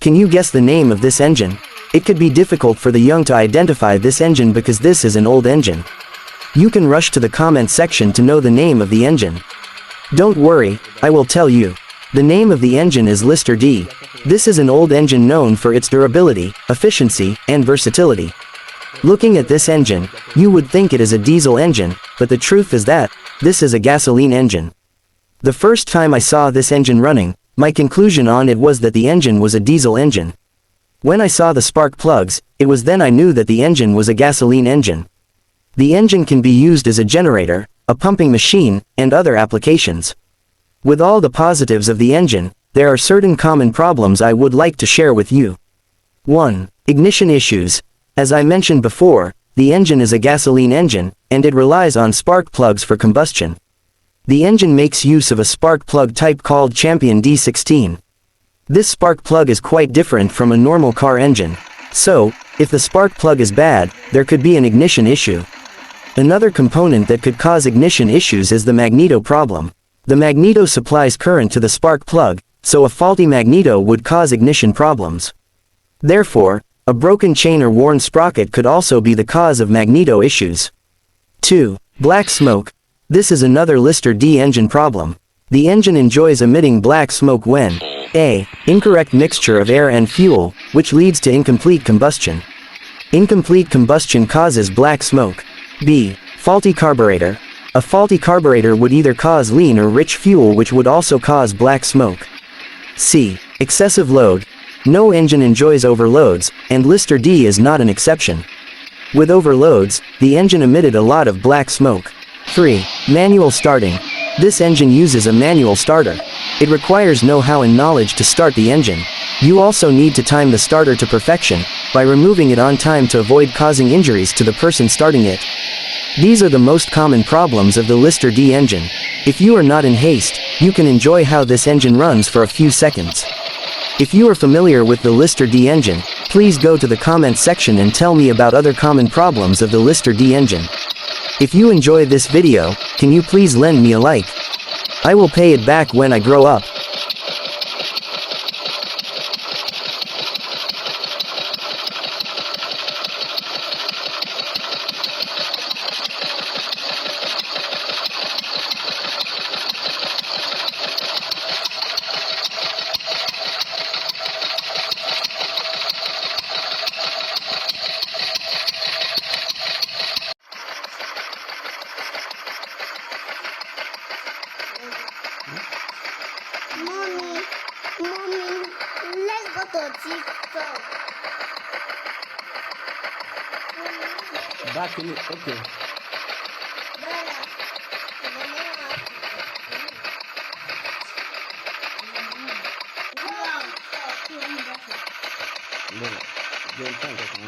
Can you guess the name of this engine? It could be difficult for the young to identify this engine because this is an old engine. You can rush to the comment section to know the name of the engine. Don't worry, I will tell you. The name of the engine is Lister D. This is an old engine known for its durability, efficiency, and versatility. Looking at this engine, you would think it is a diesel engine, but the truth is that this is a gasoline engine. The first time I saw this engine running, my conclusion on it was that the engine was a diesel engine. When I saw the spark plugs, it was then I knew that the engine was a gasoline engine. The engine can be used as a generator, a pumping machine, and other applications. With all the positives of the engine, there are certain common problems I would like to share with you. 1. Ignition issues. As I mentioned before, the engine is a gasoline engine, and it relies on spark plugs for combustion. The engine makes use of a spark plug type called Champion D16. This spark plug is quite different from a normal car engine. So, if the spark plug is bad, there could be an ignition issue. Another component that could cause ignition issues is the magneto problem. The magneto supplies current to the spark plug, so a faulty magneto would cause ignition problems. Therefore, a broken chain or worn sprocket could also be the cause of magneto issues. 2. Black smoke. This is another Lister D engine problem. The engine enjoys emitting black smoke when a. Incorrect mixture of air and fuel, which leads to incomplete combustion. Incomplete combustion causes black smoke. B. Faulty carburetor. A faulty carburetor would either cause lean or rich fuel, which would also cause black smoke. C. Excessive load. No engine enjoys overloads, and Lister D is not an exception. With overloads, the engine emitted a lot of black smoke. 3. Manual starting. This engine uses a manual starter. It requires know-how and knowledge to start the engine. You also need to time the starter to perfection, by removing it on time to avoid causing injuries to the person starting it. These are the most common problems of the Lister D engine. If you are not in haste, you can enjoy how this engine runs for a few seconds. If you are familiar with the Lister D engine, please go to the comment section and tell me about other common problems of the Lister D engine. If you enjoy this video, can you please lend me a like? I will pay it back when I grow up. Mommy, let's go to TikTok. Back in it, okay. Bueno, yo entonces, ¿no?